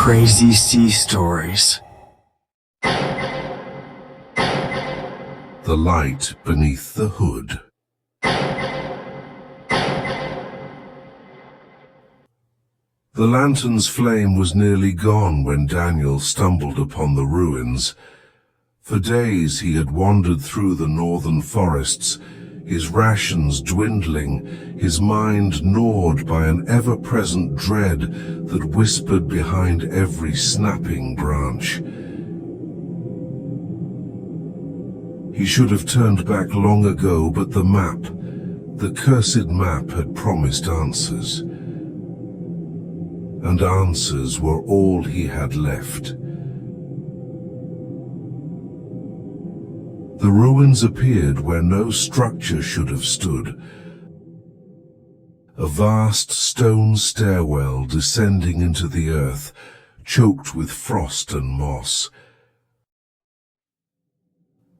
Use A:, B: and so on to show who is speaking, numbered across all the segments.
A: Crazy Sea Stories.
B: The Light Beneath the Hood. The lantern's flame was nearly gone when Daniel stumbled upon the ruins. For days he had wandered through the northern forests, his rations dwindling, his mind gnawed by an ever-present dread that whispered behind every snapping branch. He should have turned back long ago, but the map, the cursed map, had promised answers. And answers were all he had left. The ruins appeared where no structure should have stood. A vast stone stairwell descending into the earth, choked with frost and moss.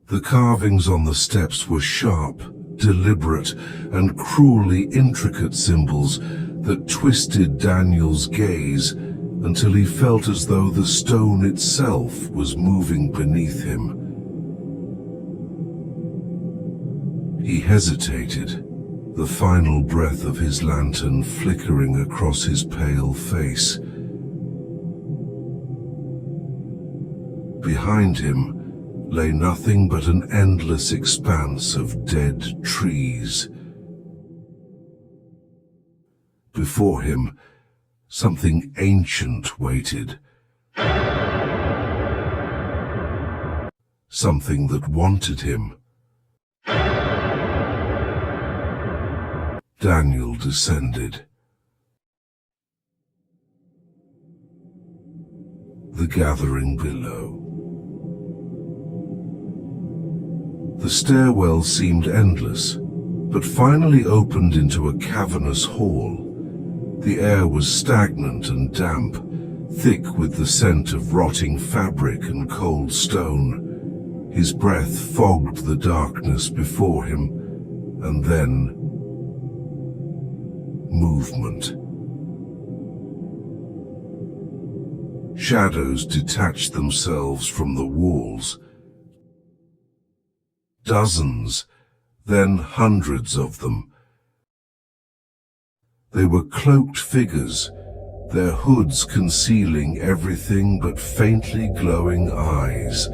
B: The carvings on the steps were sharp, deliberate, and cruelly intricate symbols that twisted Daniel's gaze until he felt as though the stone itself was moving beneath him. He hesitated, the final breath of his lantern flickering across his pale face. Behind him lay nothing but an endless expanse of dead trees. Before him, something ancient waited. Something that wanted him. Daniel descended. The gathering below. The stairwell seemed endless, but finally opened into a cavernous hall. The air was stagnant and damp, thick with the scent of rotting fabric and cold stone. His breath fogged the darkness before him, and then movement. Shadows detached themselves from the walls. Dozens, then hundreds of them. They were cloaked figures, their hoods concealing everything but faintly glowing eyes.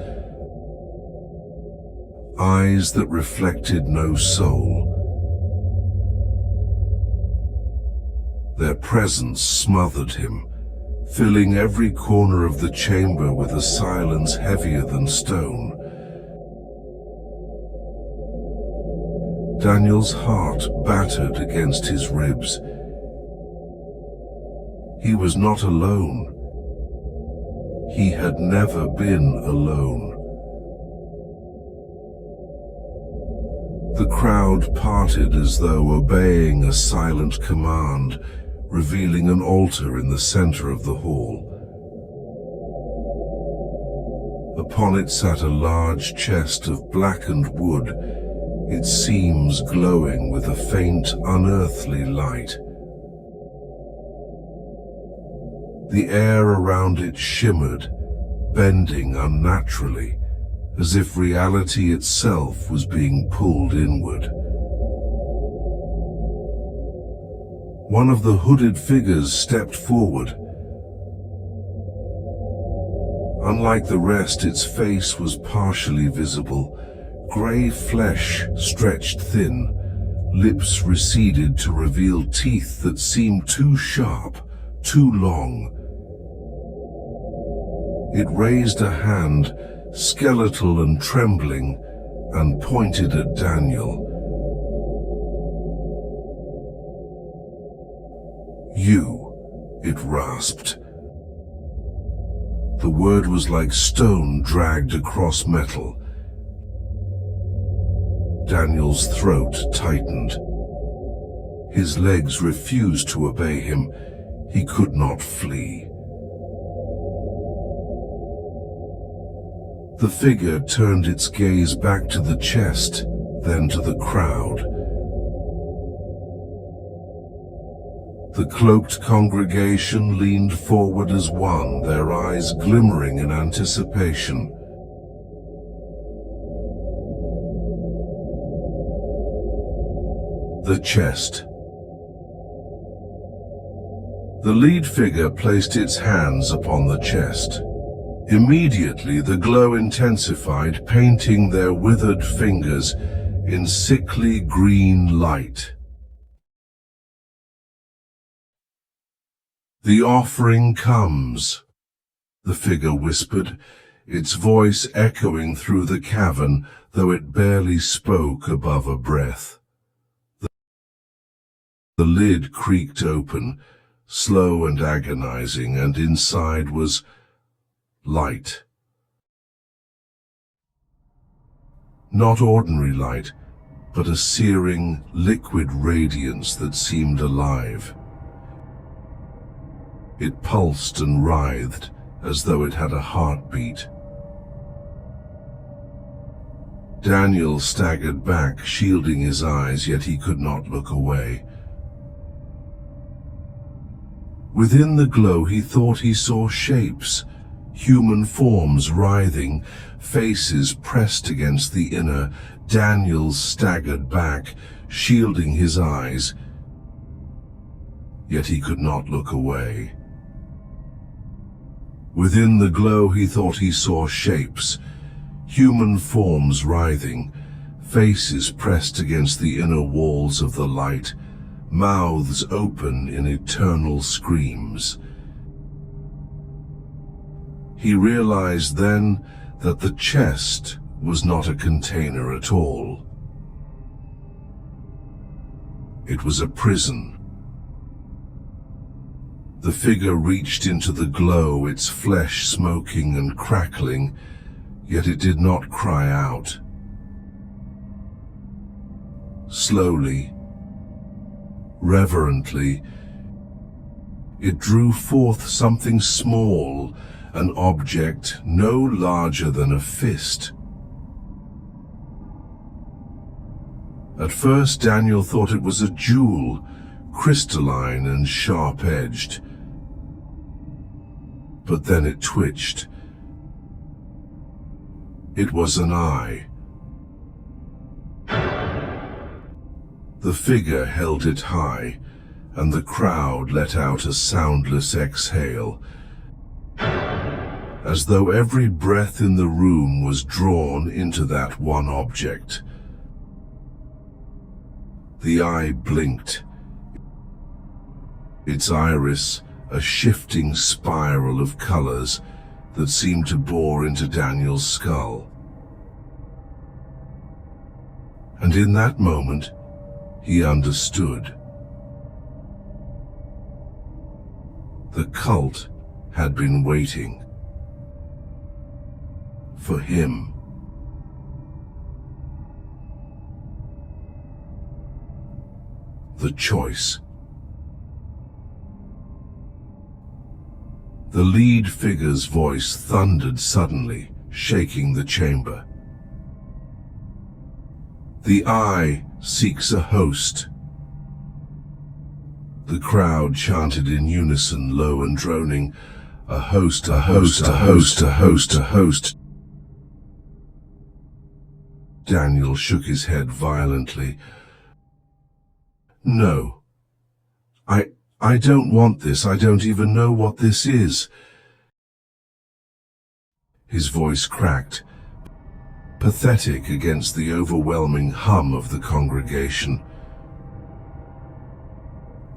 B: Eyes that reflected no soul. Their presence smothered him, filling every corner of the chamber with a silence heavier than stone. Daniel's heart battered against his ribs. He was not alone. He had never been alone. The crowd parted as though obeying a silent command, revealing an altar in the center of the hall. Upon it sat a large chest of blackened wood, its seams glowing with a faint, unearthly light. The air around it shimmered, bending unnaturally, as if reality itself was being pulled inward. One of the hooded figures stepped forward. Unlike the rest, its face was partially visible. Gray flesh stretched thin, lips receded to reveal teeth that seemed too sharp, too long. It raised a hand, skeletal and trembling, and pointed at Daniel. "You," it rasped. The word was like stone dragged across metal. Daniel's throat tightened. His legs refused to obey him. He could not flee. The figure turned its gaze back to the chest, then to the crowd. The cloaked congregation leaned forward as one, their eyes glimmering in anticipation. The chest. The lead figure placed its hands upon the chest. Immediately the glow intensified, painting their withered fingers in sickly green light. "The offering comes," the figure whispered, its voice echoing through the cavern, though it barely spoke above a breath. The lid creaked open, slow and agonizing, and inside was light. Not ordinary light, but a searing, liquid radiance that seemed alive. It pulsed and writhed as though it had a heartbeat. Daniel staggered back, shielding his eyes, yet he could not look away. Within the glow he thought he saw shapes, human forms writhing, faces pressed against the inner. Daniel staggered back, shielding his eyes, yet he could not look away. Within the glow he thought he saw shapes, human forms writhing, faces pressed against the inner walls of the light, mouths open in eternal screams. He realized then that the chest was not a container at all. It was a prison. The figure reached into the glow, its flesh smoking and crackling, yet it did not cry out. Slowly, reverently, it drew forth something small, an object no larger than a fist. At first Daniel thought it was a jewel, crystalline and sharp-edged. But then it twitched. It was an eye. The figure held it high, and the crowd let out a soundless exhale, as though every breath in the room was drawn into that one object. The eye blinked, its iris a shifting spiral of colors that seemed to bore into Daniel's skull. And in that moment, he understood. The cult had been waiting for him. The choice. The lead figure's voice thundered suddenly, shaking the chamber. The eye seeks a host. The crowd chanted in unison, low and droning, "A host, a host, a host, a host, a host." Daniel shook his head violently. "No. I don't want this. I don't even know what this is." His voice cracked, pathetic against the overwhelming hum of the congregation.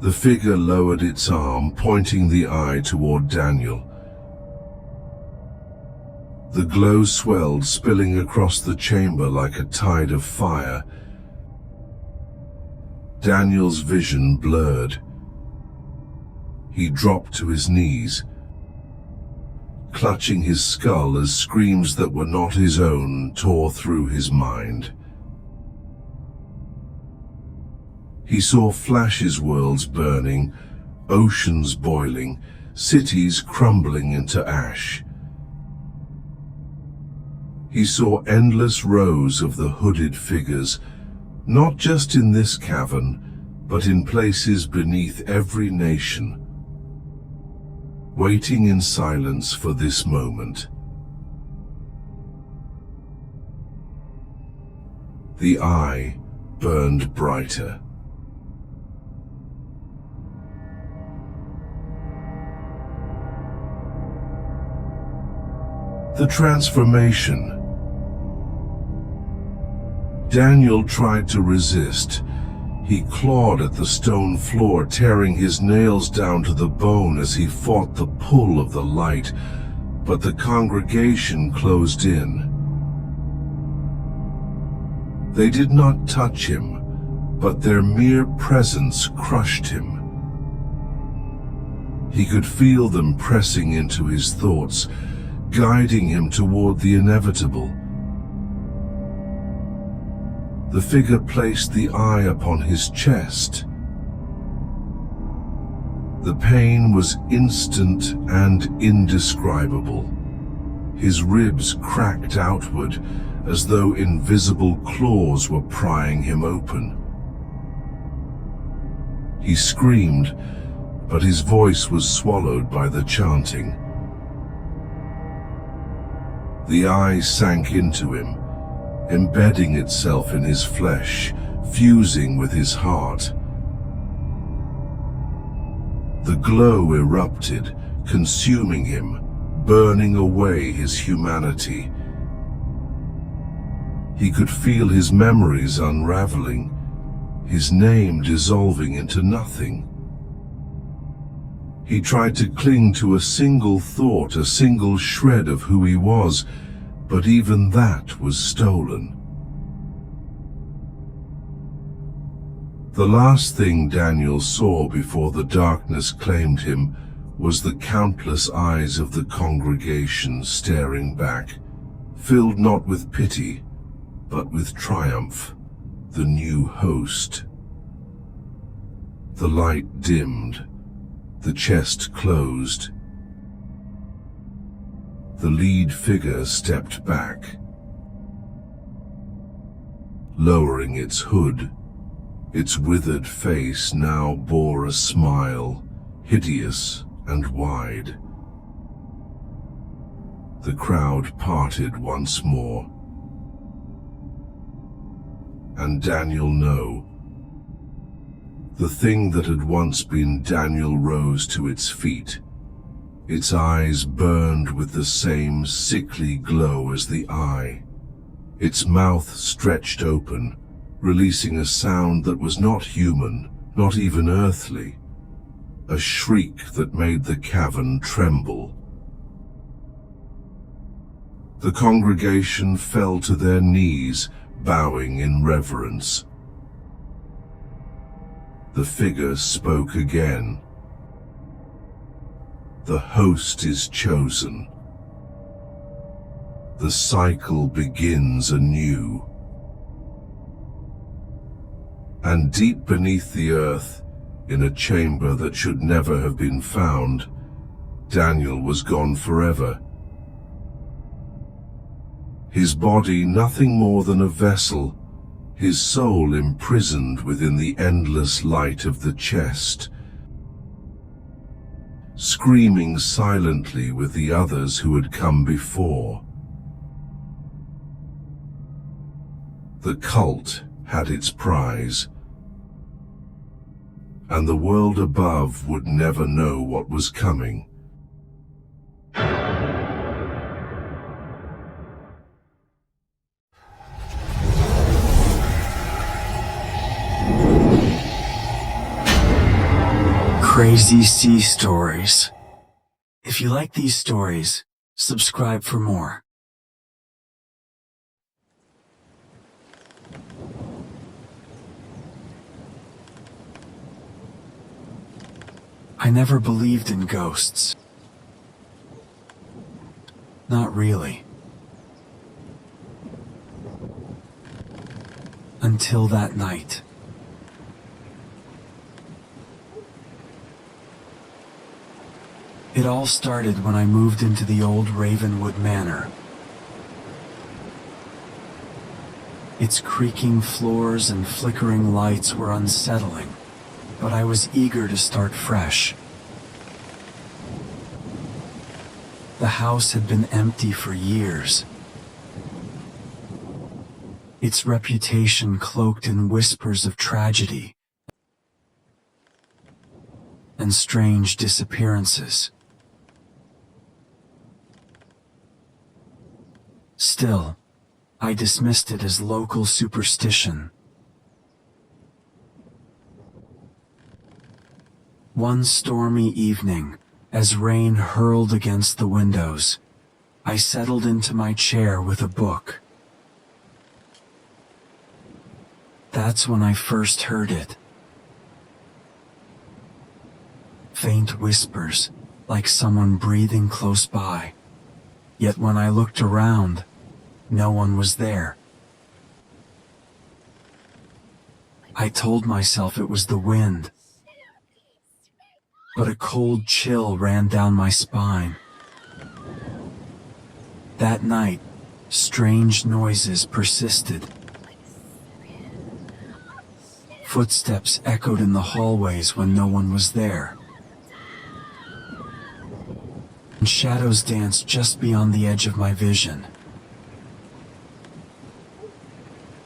B: The figure lowered its arm, pointing the eye toward Daniel. The glow swelled, spilling across the chamber like a tide of fire. Daniel's vision blurred. He dropped to his knees, clutching his skull as screams that were not his own tore through his mind. He saw flashes, worlds burning, oceans boiling, cities crumbling into ash. He saw endless rows of the hooded figures, not just in this cavern, but in places beneath every nation, waiting in silence for this moment. The eye burned brighter. The transformation. Daniel tried to resist. He clawed at the stone floor, tearing his nails down to the bone as he fought the pull of the light, but the congregation closed in. They did not touch him, but their mere presence crushed him. He could feel them pressing into his thoughts, guiding him toward the inevitable. The figure placed the eye upon his chest. The pain was instant and indescribable. His ribs cracked outward as though invisible claws were prying him open. He screamed, but his voice was swallowed by the chanting. The eye sank into him, embedding itself in his flesh, fusing with his heart. The glow erupted, consuming him, burning away his humanity. He could feel his memories unraveling, his name dissolving into nothing. He tried to cling to a single thought, a single shred of who he was, but even that was stolen. The last thing Daniel saw before the darkness claimed him was the countless eyes of the congregation staring back, filled not with pity, but with triumph, the new host. The light dimmed, the chest closed. The lead figure stepped back. Lowering its hood, its withered face now bore a smile, hideous and wide. The crowd parted once more. And Daniel knew. The thing that had once been Daniel rose to its feet. Its eyes burned with the same sickly glow as the eye. Its mouth stretched open, releasing a sound that was not human, not even earthly. A shriek that made the cavern tremble. The congregation fell to their knees, bowing in reverence. The figure spoke again. The host is chosen. The cycle begins anew. And deep beneath the earth, in a chamber that should never have been found, Daniel was gone forever. His body nothing more than a vessel, his soul imprisoned within the endless light of the chest, screaming silently with the others who had come before. The cult had its prize, and the world above would never know what was coming.
A: Crazy Sea Stories. If you like these stories, subscribe for more. I never believed in ghosts. Not really. Until that night. It all started when I moved into the old Ravenwood Manor. Its creaking floors and flickering lights were unsettling, but I was eager to start fresh. The house had been empty for years, its reputation cloaked in whispers of tragedy and strange disappearances. Still, I dismissed it as local superstition. One stormy evening, as rain hurled against the windows, I settled into my chair with a book. That's when I first heard it. Faint whispers, like someone breathing close by. Yet when I looked around, no one was there. I told myself it was the wind, but a cold chill ran down my spine. That night, strange noises persisted. Footsteps echoed in the hallways when no one was there, and shadows danced just beyond the edge of my vision.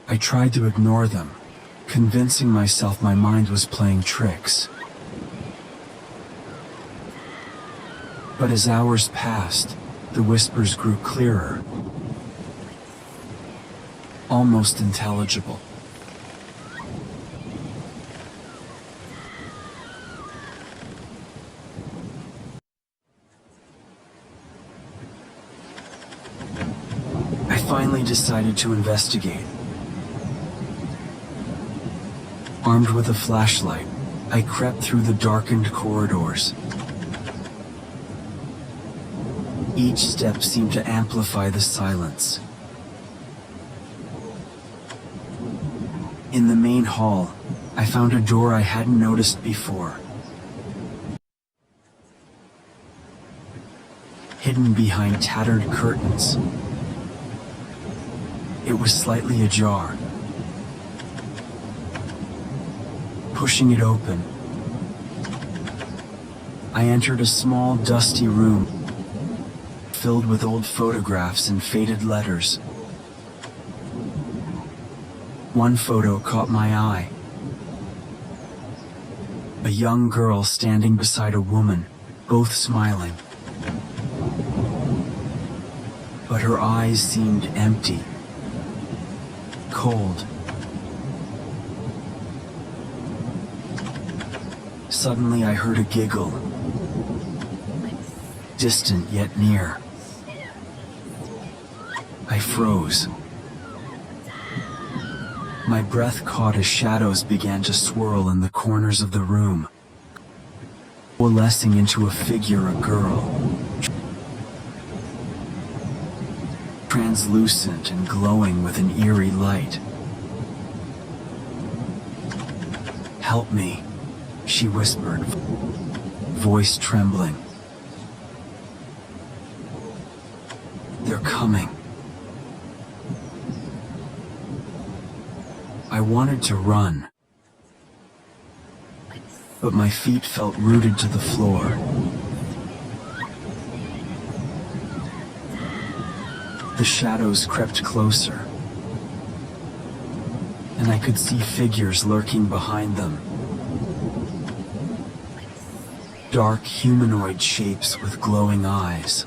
A: I tried to ignore them, convincing myself my mind was playing tricks. But as hours passed, the whispers grew clearer, almost intelligible. I finally decided to investigate. Armed with a flashlight, I crept through the darkened corridors. Each step seemed to amplify the silence. In the main hall, I found a door I hadn't noticed before. Hidden behind tattered curtains, it was slightly ajar. Pushing it open, I entered a small, dusty room filled with old photographs and faded letters. One photo caught my eye. A young girl standing beside a woman, both smiling. But her eyes seemed empty, cold. Suddenly I heard a giggle, distant yet near. I froze. My breath caught as shadows began to swirl in the corners of the room, coalescing into a figure, a girl, translucent and glowing with an eerie light. "Help me," she whispered, voice trembling. "They're coming." I wanted to run, but my feet felt rooted to the floor. The shadows crept closer, and I could see figures lurking behind them. Dark humanoid shapes with glowing eyes.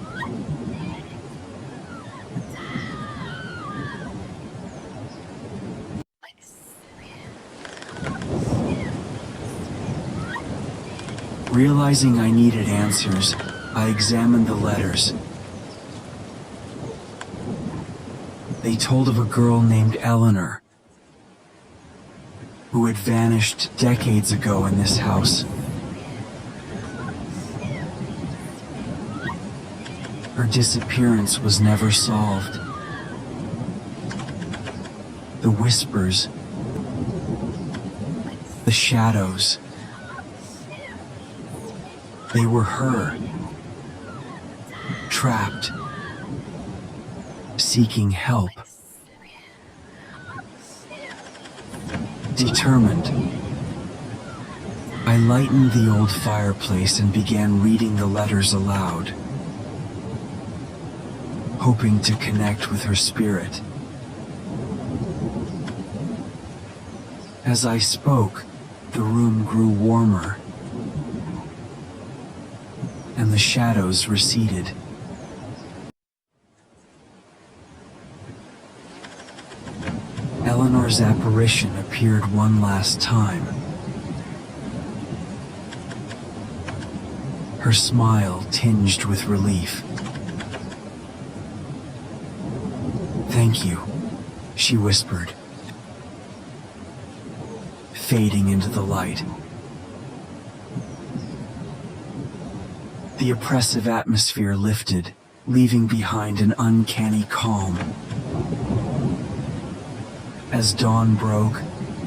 A: Realizing I needed answers, I examined the letters. They told of a girl named Eleanor, who had vanished decades ago in this house. Her disappearance was never solved. The whispers, the shadows, they were her, trapped, seeking help, determined I lightened the old fireplace and began reading the letters aloud, hoping to connect with her spirit. As I spoke, the room grew warmer, and the shadows receded. Eleanor's apparition appeared one last time. Her smile tinged with relief. "Thank you," she whispered, fading into the light. The oppressive atmosphere lifted, leaving behind an uncanny calm. As dawn broke,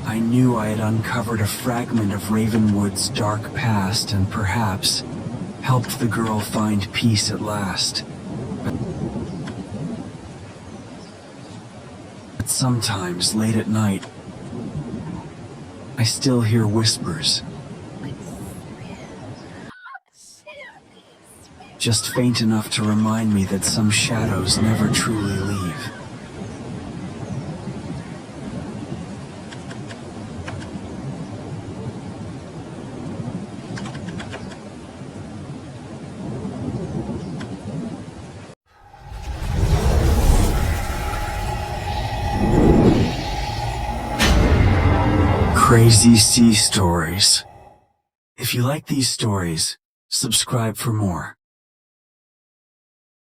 A: I knew I had uncovered a fragment of Ravenwood's dark past and perhaps helped the girl find peace at last. But sometimes, late at night, I still hear whispers. Just faint enough to remind me that some shadows never truly leave. Crazy Sea Stories. If you like these stories, subscribe for more.